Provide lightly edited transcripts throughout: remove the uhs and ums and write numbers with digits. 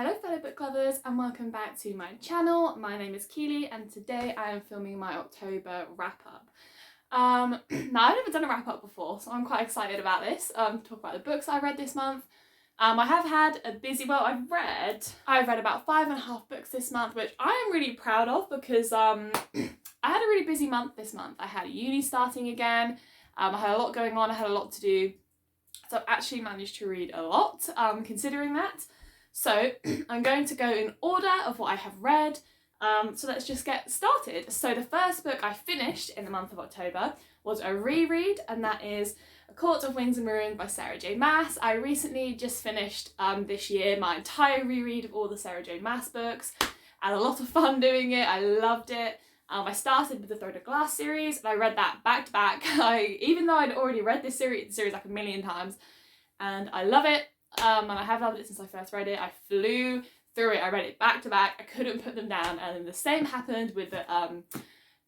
Hello fellow book lovers and welcome back to my channel. My name is Keely and today I am filming my October wrap up. Now I've never done a wrap up before, so I'm quite excited about this. Talk about the books I read this month. I have had a busy, I've read about 5.5 books this month, which I am really proud of because I had a really busy month this month. I had uni starting again, I had a lot going on, I had a lot to do. So I've actually managed to read a lot, considering that. So I'm going to go in order of what I have read. So let's just get started. So the first book I finished in the month of October was a reread, and that is A Court of Wings and Ruin by Sarah J Maas. I recently just finished this year my entire reread of all the Sarah J Maas books. I had a lot of fun doing it. I loved it. I started with the Throne of Glass series and I read that back to back. Even though I'd already read this series like a million times, and I love it. And I have loved it since I first read it. I flew through it. I read it back to back. I couldn't put them down. And then the same happened with the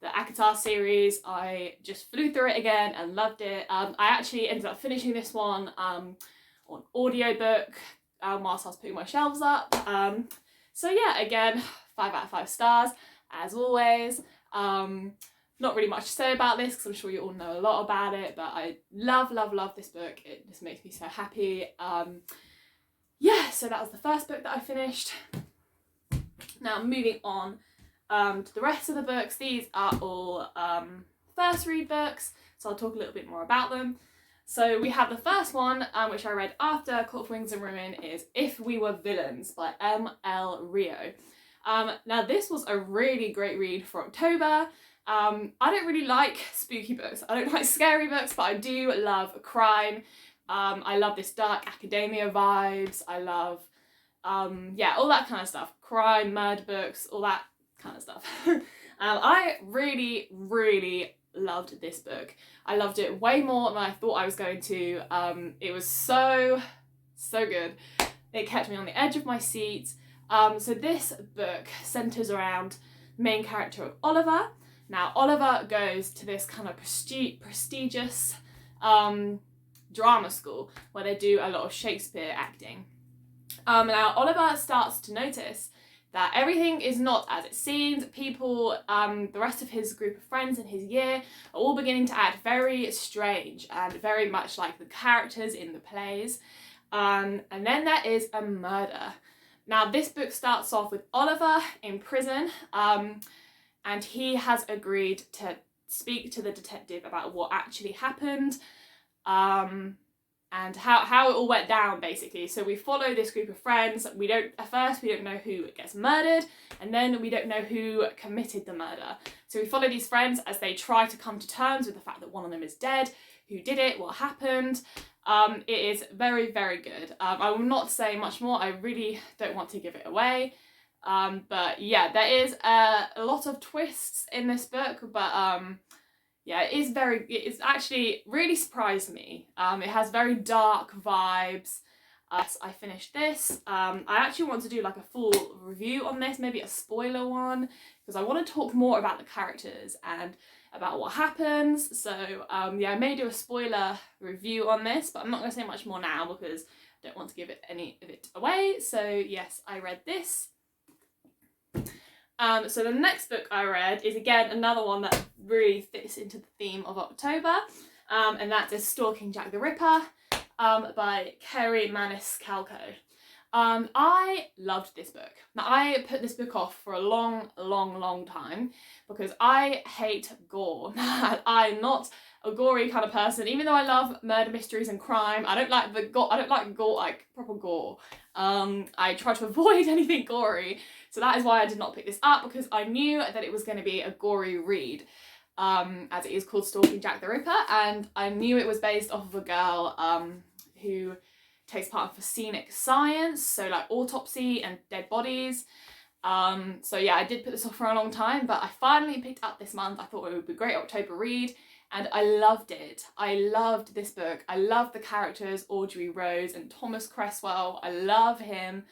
ACOTAR series. I just flew through it again and loved it. I actually ended up finishing this one on audiobook whilst I was putting my shelves up. So yeah, again, 5 out of 5 stars as always. Not really much to say about this because I'm sure you all know a lot about it, but I love this book. It just makes me so happy. Yeah, so that was the first book that I finished. Now moving on to the rest of the books. These are all first read books, so I'll talk a little bit more about them. So we have the first one, which I read after Court of Wings and Ruin, is If We Were Villains by M.L. Rio. Now this was a really great read for October. I don't really like spooky books. I don't like scary books, but I do love crime. I love this dark academia vibes. I love, yeah, all that kind of stuff. Crime, murder books, all that kind of stuff. I really loved this book. I loved it way more than I thought I was going to. It was so good. It kept me on the edge of my seat. So this book centres around the main character of Oliver. Now, Oliver goes to this kind of prestigious drama school where they do a lot of Shakespeare acting. Now, Oliver starts to notice that everything is not as it seems. People, the rest of his group of friends in his year are all beginning to act very strange and very much like the characters in the plays. And then there is a murder. Now, this book starts off with Oliver in prison. And he has agreed to speak to the detective about what actually happened and how it all went down, basically. So we follow this group of friends. At first we don't know who gets murdered, and then we don't know who committed the murder. So we follow these friends as they try to come to terms with the fact that one of them is dead, who did it, what happened. It is very good. I will not say much more. I really don't want to give it away. But yeah, there is a lot of twists in this book, but yeah, it's actually really surprised me. It has very dark vibes. I finished this. I actually want to do like a full review on this, maybe a spoiler one, because I want to talk more about the characters and about what happens. So yeah, I may do a spoiler review on this, but I'm not going to say much more now because I don't want to give any of it away. So yes, I read this. So the next book I read is again another one that really fits into the theme of October, and that is Stalking Jack the Ripper by Kerry Maniscalco. I loved this book. Now I put this book off for a long time because I hate gore. I'm not a gory kind of person, even though I love murder mysteries and crime. I don't like the gore. I don't like gore, like proper gore. I try to avoid anything gory, so that is why I did not pick this up, because I knew that it was going to be a gory read, as it is called Stalking Jack the Ripper, and I knew it was based off of a girl who takes part in scenic science, so like autopsy and dead bodies. So yeah, I did put this off for a long time, but I finally picked up this month. I thought it would be a great October read, and I loved it. I loved this book. I love the characters, Audrey Rose and Thomas Cresswell. I love him.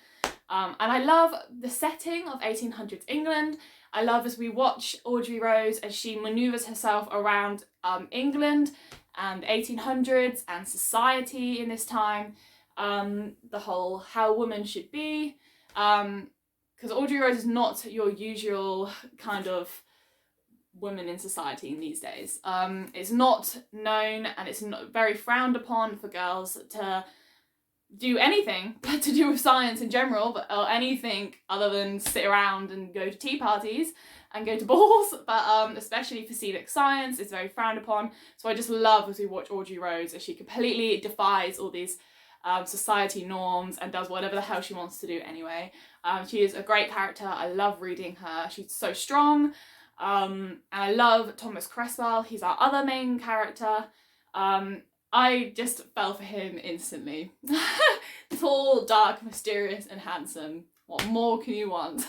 And I love the setting of 1800s England. I love as we watch Audrey Rose as she manoeuvres herself around England and the 1800s and society in this time. The whole how a woman should be. because Audrey Rose is not your usual kind of woman in society in these days. It's not known and it's not very frowned upon for girls to do anything to do with science in general, or anything other than sit around and go to tea parties and go to balls, but especially for scenic science, it's very frowned upon. So I just love as we watch Audrey Rose as she completely defies all these society norms and does whatever the hell she wants to do anyway. She is a great character. I love reading her. She's so strong. And I love Thomas Cresswell. He's our other main character. I just fell for him instantly. Tall, dark, mysterious, and handsome. What more can you want?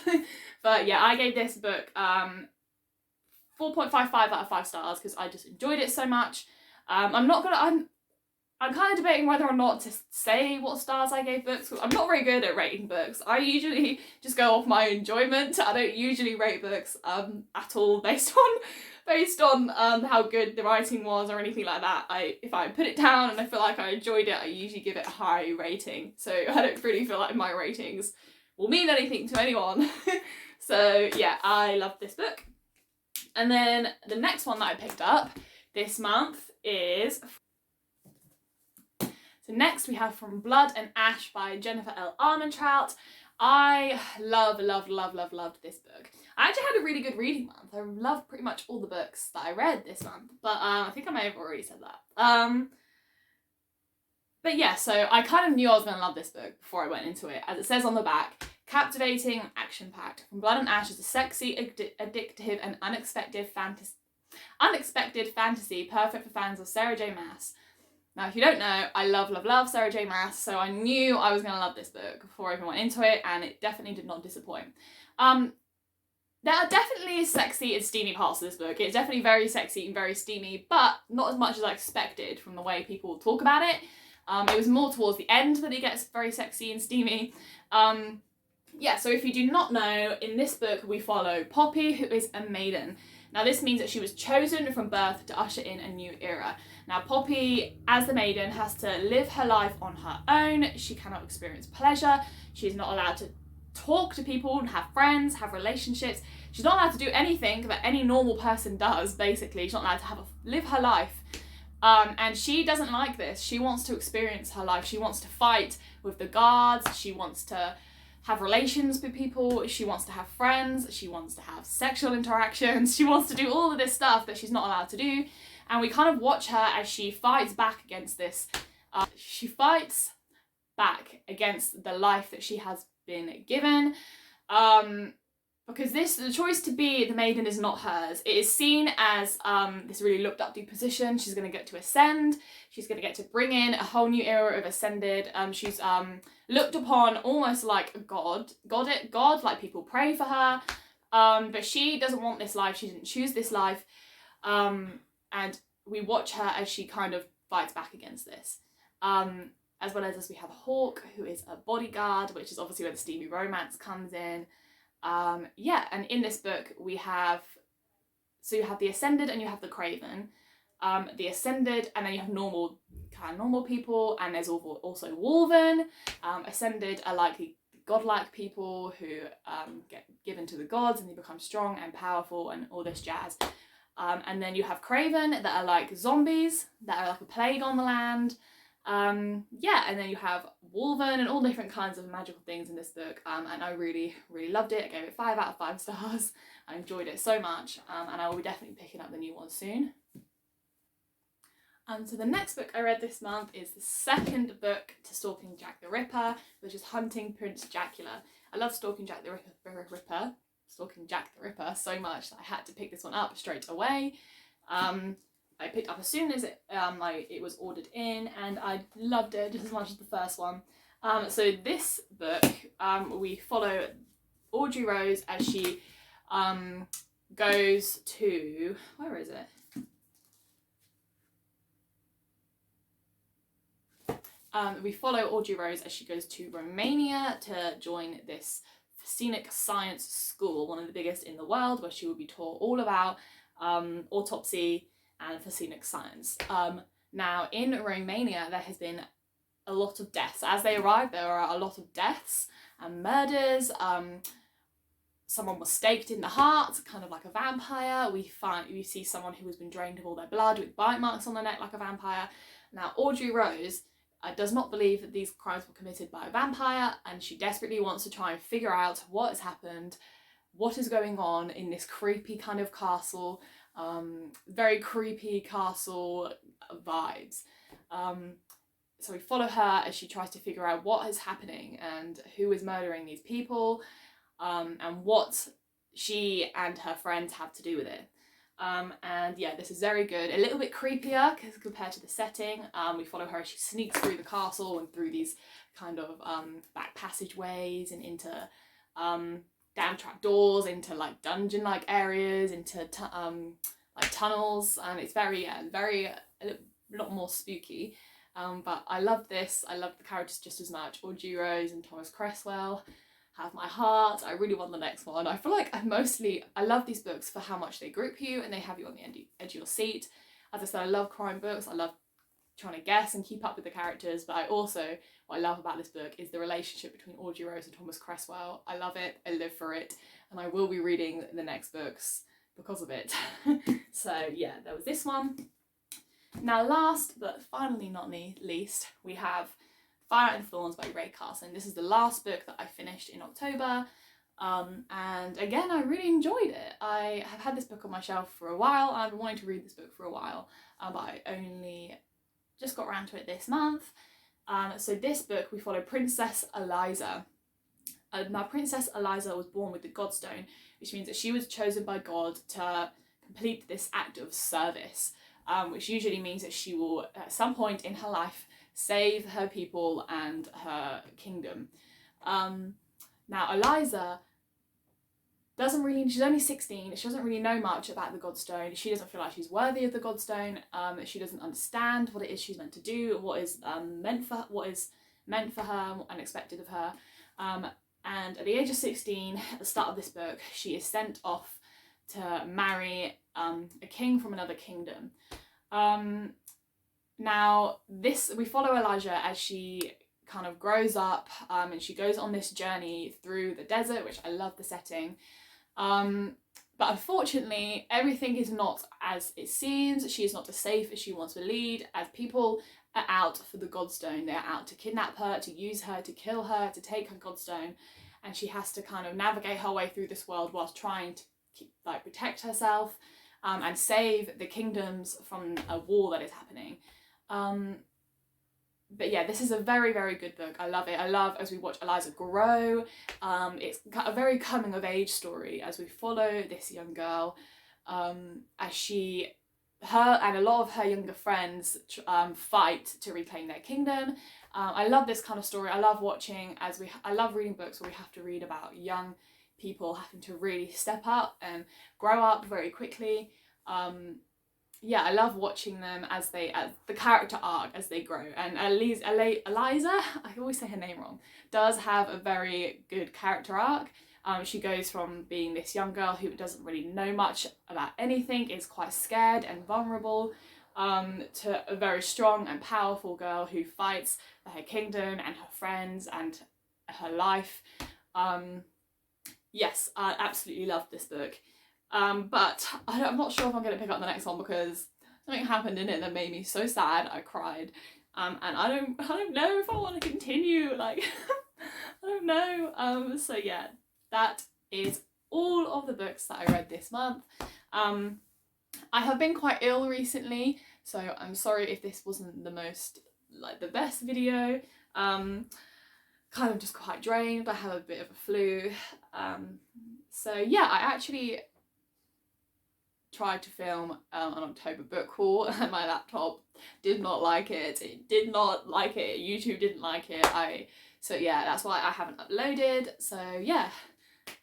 But yeah, I gave this book 4.55 out of 5 stars because I just enjoyed it so much. I'm kind of debating whether or not to say what stars I gave books. I'm not very good at rating books. I usually just go off my enjoyment. I don't usually rate books at all based on how good the writing was or anything like that. If I put it down and I feel like I enjoyed it, I usually give it a high rating. So I don't really feel like my ratings will mean anything to anyone. So yeah, I love this book. And then the next one that I picked up this month is... So next we have From Blood and Ash by Jennifer L. Armentrout. I loved this book. I actually had a really good reading month. I loved pretty much all the books that I read this month, but I think I may have already said that. But yeah, so I kind of knew I was going to love this book before I went into it. As it says on the back, captivating, action-packed. From Blood and Ash is a sexy, addictive, and unexpected fantasy perfect for fans of Sarah J. Maas. Now, if you don't know, I love Sarah J. Maas, so I knew I was going to love this book before I even went into it, and it definitely did not disappoint. There are definitely sexy and steamy parts of this book. It's definitely very sexy and very steamy, but not as much as I expected from the way people talk about it. It was more towards the end that it gets very sexy and steamy. Yeah, so if you do not know, in this book we follow Poppy, who is a maiden. Now this means that she was chosen from birth to usher in a new era. Now Poppy, as the maiden, has to live her life on her own. She cannot experience pleasure. She's not allowed to talk to people and have friends, have relationships. She's not allowed to do anything that any normal person does, basically. She's not allowed to live her life. And she doesn't like this. She wants to experience her life. She wants to fight with the guards. She wants to have relations with people. She wants to have friends. She wants to have sexual interactions. She wants to do all of this stuff that she's not allowed to do. And we kind of watch her as she fights back against this. She fights back against the life that she has been given. Because the choice to be the maiden is not hers. It is seen as this really looked up to position. She's going to get to ascend. She's going to get to bring in a whole new era of ascended. She's looked upon almost like a god, like people pray for her. But she doesn't want this life. She didn't choose this life. And we watch her as she kind of fights back against this. As well as we have Hawk, who is a bodyguard, which is obviously where the steamy romance comes in. Yeah, and in this book we have, so you have the Ascended and you have the Craven. The Ascended, and then you have normal people, and there's also Wolven. Ascended are like the godlike people who get given to the gods and they become strong and powerful and all this jazz. And then you have Craven that are like zombies, that are like a plague on the land. Yeah, and then you have Wolven and all different kinds of magical things in this book, and I really loved it. I gave it 5 out of 5 stars. I enjoyed it so much, and I will be definitely picking up the new one soon. So the next book I read this month is the second book to Stalking Jack the Ripper, which is Hunting Prince Dracula. I love Stalking Jack the Ripper so much that I had to pick this one up straight away. I picked up as soon as it was ordered in, and I loved it just as much as the first one. So this book, we follow Audrey Rose as she goes to, where is it? We follow Audrey Rose as she goes to Romania to join this scenic science school, one of the biggest in the world, where she will be taught all about autopsy and for scenic science. Now in Romania there has been a lot of deaths. As they arrive, there are a lot of deaths and murders. Someone was staked in the heart, kind of like a vampire. We see someone who has been drained of all their blood with bite marks on their neck like a vampire. Now, Audrey Rose does not believe that these crimes were committed by a vampire, and she desperately wants to try and figure out what has happened, what is going on in this creepy kind of castle, very creepy castle vibes. So we follow her as she tries to figure out what is happening and who is murdering these people, and what she and her friends have to do with it. And yeah, this is very good. A little bit creepier compared to the setting. We follow her as she sneaks through the castle and through these kind of back passageways and into down trapdoors, into like dungeon-like areas, into like tunnels, and it's very a lot more spooky. But I love this. I love the characters just as much. Audrey Rose and Thomas Cresswell have my heart. I really want the next one. I feel like I love these books for how much they group you and they have you on the edge of your seat. As I said, I love crime books. I love trying to guess and keep up with the characters, but what I love about this book is the relationship between Audrey Rose and Thomas Cresswell. I love it. I live for it, and I will be reading the next books because of it. So yeah, there was this one. Now, last but finally not least, we have Fire and Thorns by Ray Carson. This is the last book that I finished in October, and again, I really enjoyed it. I have had this book on my shelf for a while. I've been wanting to read this book for a while, but I only just got around to it this month. So this book, we follow Princess Eliza. Now, Princess Eliza was born with the Godstone, which means that she was chosen by God to complete this act of service, which usually means that she will, at some point in her life, save her people and her kingdom. Now, Eliza she's only 16, she doesn't really know much about the Godstone. She doesn't feel like she's worthy of the Godstone. She doesn't understand what it is she's meant to do, what is meant for her and expected of her. And at the age of 16, at the start of this book, she is sent off to marry a king from another kingdom. Now, we follow Elijah as she kind of grows up, and she goes on this journey through the desert, which I love the setting. But unfortunately, everything is not as it seems. She is not as safe as she wants to lead, as people are out for the Godstone. They're out to kidnap her, to use her, to kill her, to take her Godstone, and she has to kind of navigate her way through this world whilst trying to protect herself, and save the kingdoms from a war that is happening. But yeah, this is a very, very good book. I love it. I love as we watch Eliza grow. It's a very coming of age story as we follow this young girl, as her and a lot of her younger friends fight to reclaim their kingdom. I love this kind of story. I love watching I love reading books where we have to read about young people having to really step up and grow up very quickly. Yeah, I love watching them as the character arc as they grow. And Eliza, I always say her name wrong, does have a very good character arc. She goes from being this young girl who doesn't really know much about anything, is quite scared and vulnerable, to a very strong and powerful girl who fights for her kingdom and her friends and her life. Yes, I absolutely love this book. But I'm not sure if I'm going to pick up the next one because something happened in it that made me so sad I cried. And I don't know if I want to continue, like, I don't know. So yeah, that is all of the books that I read this month. I have been quite ill recently, so I'm sorry if this wasn't the best video. Kind of just quite drained. I have a bit of a flu. So yeah, I actually tried to film an October book haul and my laptop did not like it. It did not like it. YouTube didn't like it. So yeah, that's why I haven't uploaded. So yeah,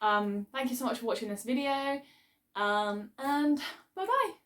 thank you so much for watching this video, and bye bye.